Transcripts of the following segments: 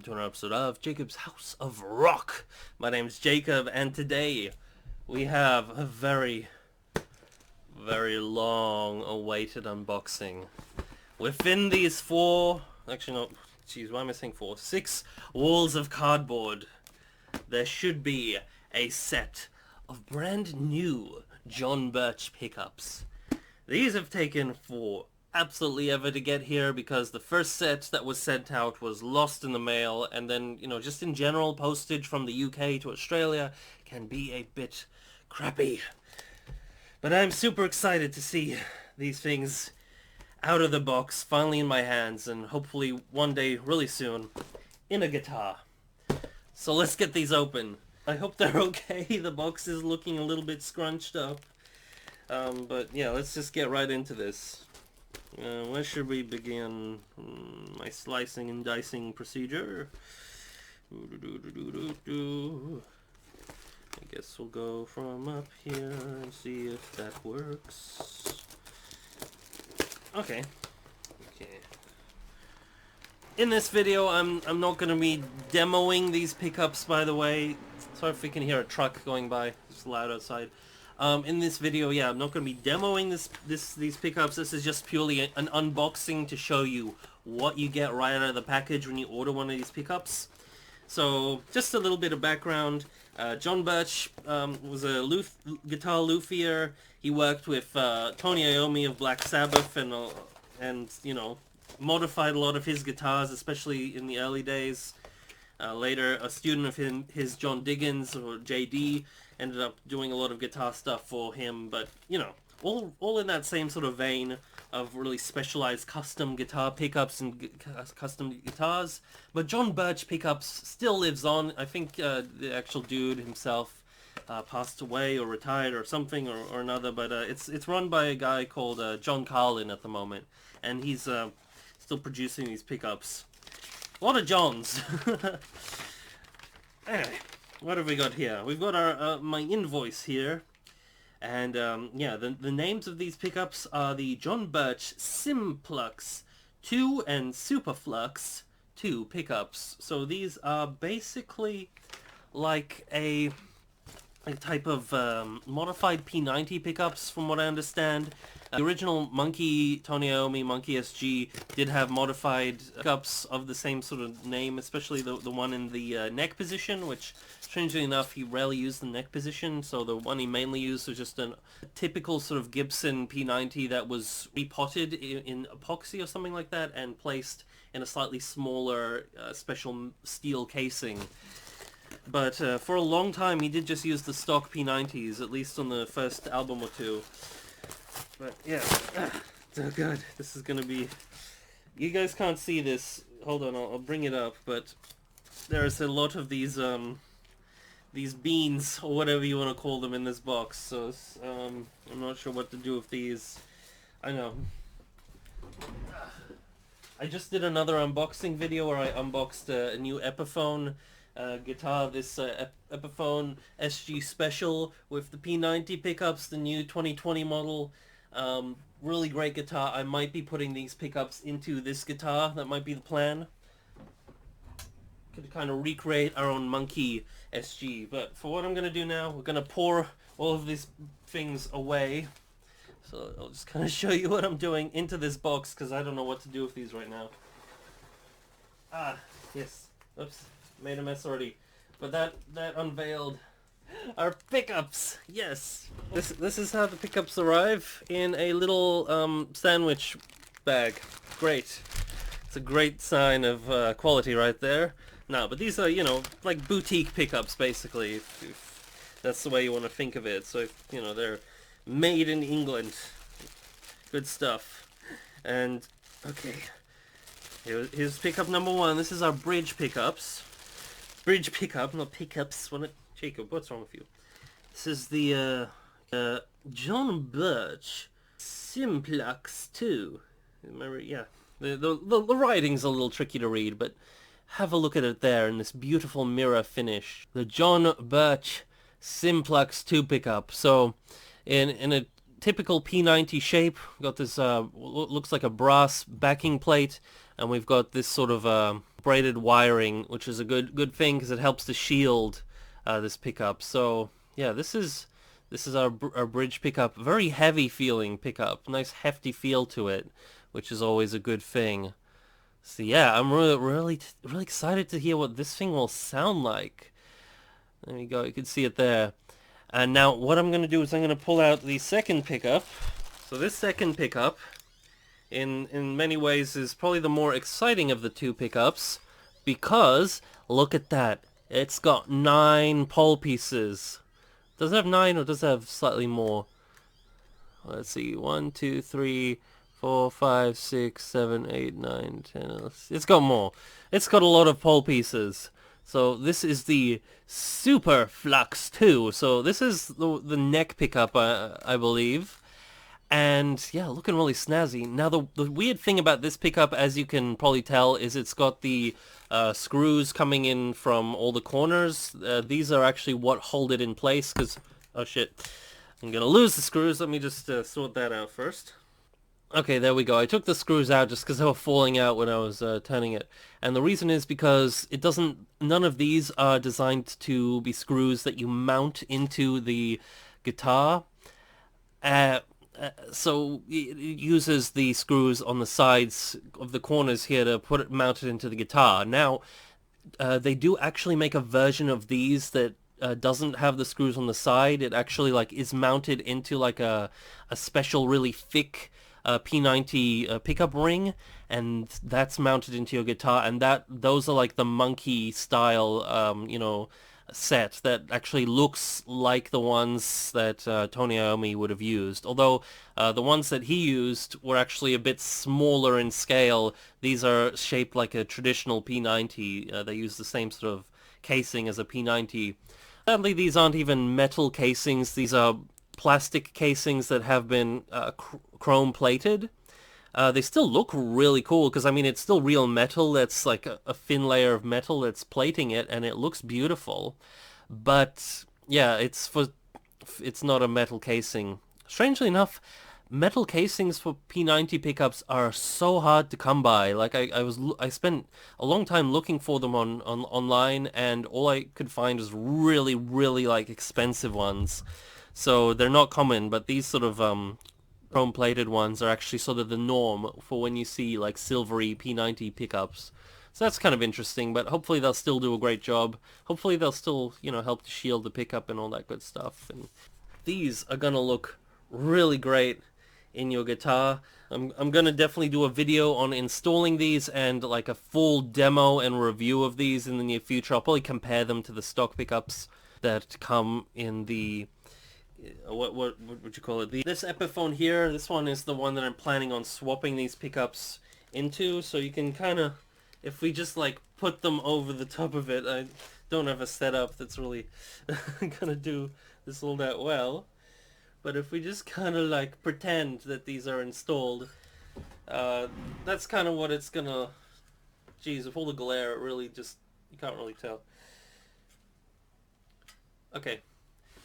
welcome to another episode of Jacob's House of Rock. My name's Jacob, and today we have a very long awaited unboxing. Within these four, actually no, geez, why am I saying four? 6 walls of cardboard, there should be a set of brand new John Birch pickups. These have taken for absolutely ever to get here because the first set that was sent out was lost in the mail, and then, you know, just in general, postage from the UK to Australia can be a bit crappy. But I'm super excited to see these things out of the box, finally in my hands, and hopefully one day, really soon, in a guitar. So let's get these open. I hope they're okay. The box is looking a little bit scrunched up. But yeah, let's just get right into this. Where should we begin my slicing and dicing procedure? I guess we'll go from up here and see if that works. Okay. In this video, I'm not going to be demoing these pickups, by the way. Sorry if we can hear a truck going by. It's loud outside. In this video, yeah, I'm not going to be demoing these pickups. This is just purely an unboxing to show you what you get right out of the package when you order one of these pickups. So, just a little bit of background. John Birch was a guitar luthier. He worked with Tony Iommi of Black Sabbath and you know, modified a lot of his guitars, especially in the early days. Later, a student of his John Diggins, or JD, ended up doing a lot of guitar stuff for him, but, you know, all in that same sort of vein of really specialized custom guitar pickups and custom guitars. But John Birch pickups still lives on. I think the actual dude himself passed away or retired or something or another, but it's run by a guy called John Carlin at the moment, and he's still producing these pickups. A lot of Johns. Anyway, what have we got here? We've got our my invoice here, and yeah, the names of these pickups are the John Birch Simplux 2 and Superflux 2 pickups. So these are basically like a type of modified P90 pickups, from what I understand. The original Tony Iommi Monkey SG did have modified pickups of the same sort of name, especially the one in the neck position, which, strangely enough, he rarely used the neck position, so the one he mainly used was just a typical sort of Gibson P90 that was repotted in epoxy or something like that, and placed in a slightly smaller special steel casing. But for a long time he did just use the stock P90s, at least on the first album or two. But yeah, oh god, this is gonna be... You guys can't see this. Hold on, I'll bring it up. But there's a lot of these beans, or whatever you want to call them, in this box. So I'm not sure what to do with these. I know. I just did another unboxing video where I unboxed a new Epiphone guitar, this Epiphone SG Special with the P90 pickups, the new 2020 model. Really great guitar. I might be putting these pickups into this guitar. That might be the plan. Could kind of recreate our own Monkey SG. But for what I'm going to do now, we're going to pour all of these things away. So I'll just kind of show you what I'm doing into this box, because I don't know what to do with these right now. Ah, yes. Oops. Made a mess already. But that unveiled our pickups. Yes. This is how the pickups arrive, in a little sandwich bag. Great. It's a great sign of quality right there. No, but these are, you know, like boutique pickups, basically, if that's the way you want to think of it. So, you know, they're made in England. Good stuff. And okay, here's pickup number 1. This is our bridge pickups. Bridge pickup, not pickups. Jacob, what's wrong with you? This is the John Birch Simplux 2. Yeah, the writing's a little tricky to read, but have a look at it there in this beautiful mirror finish. The John Birch Simplux 2 pickup. So, in a typical P90 shape, we've got this looks like a brass backing plate. and we've got this sort of braided wiring, which is a good thing because it helps to shield this pickup. So yeah, this is our bridge pickup. Very heavy feeling pickup, nice hefty feel to it, which is always a good thing. So yeah, I'm really excited to hear what this thing will sound like. There you go, you can see it there. And now what I'm going to do is I'm going to pull out the second pickup. So this second pickup, in many ways, is probably the more exciting of the two pickups, because look at that. It's got 9 pole pieces. Does it have 9 or does it have slightly more? Let's see, 1, 2, 3, 4, 5, 6, 7, 8, 9, 10. It's got more. It's got a lot of pole pieces. So this is the Superflux 2. So this is the neck pickup, I believe. And yeah, looking really snazzy. Now the weird thing about this pickup, as you can probably tell, is it's got the screws coming in from all the corners. These are actually what hold it in place, because, oh shit, I'm gonna lose the screws. Let me just sort that out first. Okay, there we go. I took the screws out just because they were falling out when I was turning it. And the reason is because none of these are designed to be screws that you mount into the guitar. So it uses the screws on the sides of the corners here to mount it into the guitar. Now, they do actually make a version of these that doesn't have the screws on the side. It actually is mounted into a special really thick P90 pickup ring, and that's mounted into your guitar, and those are the monkey style set that actually looks like the ones that Tony Iommi would have used. Although the ones that he used were actually a bit smaller in scale. These are shaped like a traditional P90. They use the same sort of casing as a P90. Sadly, these aren't even metal casings. These are plastic casings that have been chrome plated. They still look really cool because, I mean, it's still real metal. That's like a thin layer of metal that's plating it, and it looks beautiful. But yeah, it's not a metal casing. Strangely enough, metal casings for P90 pickups are so hard to come by. I spent a long time looking for them online, and all I could find was really expensive ones. So they're not common, but these sort of chrome-plated ones are actually sort of the norm for when you see silvery P90 pickups. So that's kind of interesting, but hopefully they'll still do a great job. Hopefully they'll still, help to shield the pickup and all that good stuff. And these are gonna look really great in your guitar. I'm gonna definitely do a video on installing these and a full demo and review of these in the near future. I'll probably compare them to the stock pickups that come in the what would you call it? This Epiphone here, this one is the one that I'm planning on swapping these pickups into, so you can kind of, if we just put them over the top of it, I don't have a setup that's really gonna do this all that well, but if we just kind of pretend that these are installed, that's kind of what it's gonna, geez, with all the glare, it really just, you can't really tell. Okay.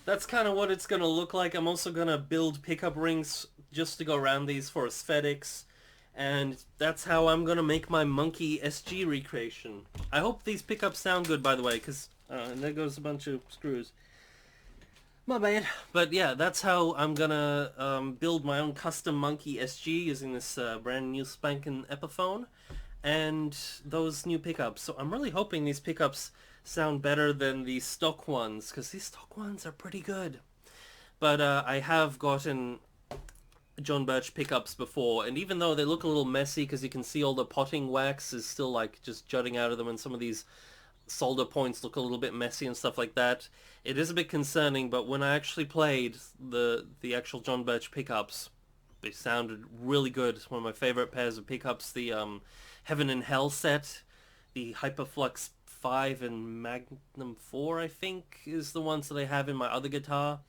That's kind of what it's going to look like. I'm also going to build pickup rings just to go around these for aesthetics. And that's how I'm going to make my monkey SG recreation. I hope these pickups sound good, by the way, because and there goes a bunch of screws. My bad. But yeah, that's how I'm going to build my own custom monkey SG using this brand new spanking Epiphone and those new pickups. So I'm really hoping these pickups sound better than the stock ones, because these stock ones are pretty good. But I have gotten John Birch pickups before, and even though they look a little messy because you can see all the potting wax is still just jutting out of them, and some of these solder points look a little bit messy and stuff like that, it is a bit concerning. But when I actually played the actual John Birch pickups, they sounded really good. It's one of my favorite pairs of pickups. The Heaven and Hell set, the Hyperflux 5 and Magnum 4, I think, is the ones that I have in my other guitar.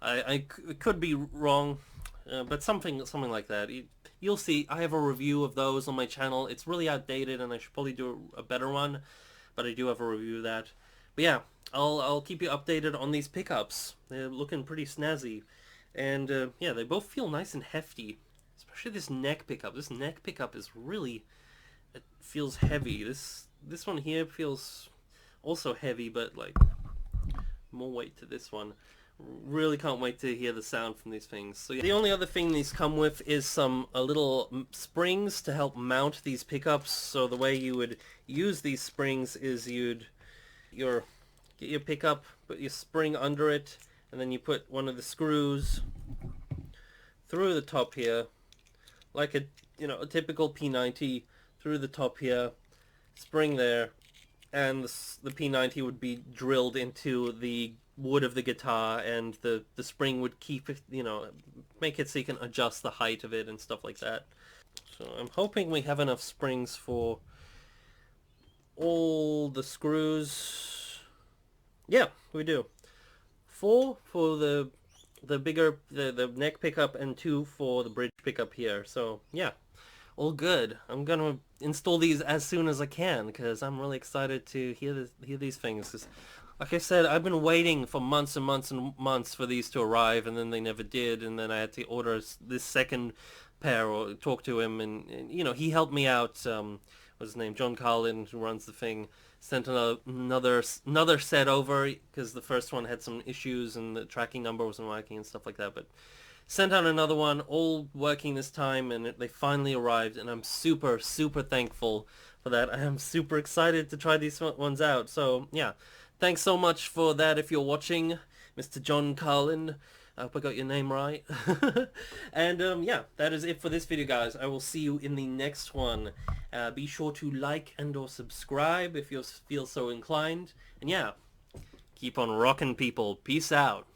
I could be wrong, but something like that. You'll see. I have a review of those on my channel. It's really outdated, and I should probably do a better one, but I do have a review of that. But yeah, I'll keep you updated on these pickups. They're looking pretty snazzy, and yeah, they both feel nice and hefty, especially this neck pickup. This neck pickup is really it feels heavy. This one here feels also heavy, but like more weight to this one. Really can't wait to hear the sound from these things. So yeah. The only other thing these come with is some little springs to help mount these pickups. So the way you would use these springs is you'd get your pickup, put your spring under it, and then you put one of the screws through the top here, like a typical P90 through the top here, spring there, and the P90 would be drilled into the wood of the guitar, and the spring would keep it, make it so you can adjust the height of it and stuff like that. So I'm hoping we have enough springs for all the screws. Yeah, we do. 4 for the bigger the neck pickup and 2 for the bridge pickup here. So yeah, all good. I'm gonna install these as soon as I can because I'm really excited to hear these things. 'Cause, like I said, I've been waiting for months and months and months for these to arrive, and then they never did, and then I had to order this second pair or talk to him, and he helped me out. What's his name? John Carlin, who runs the thing, sent another set over because the first one had some issues and the tracking number wasn't working and stuff like that, but sent out another one, all working this time, and they finally arrived, and I'm super, super thankful for that. I am super excited to try these ones out. So yeah, thanks so much for that if you're watching, Mr. John Carlin. I hope I got your name right. And yeah, that is it for this video, guys. I will see you in the next one. Be sure to like and or subscribe if you feel so inclined. And yeah, keep on rocking, people. Peace out.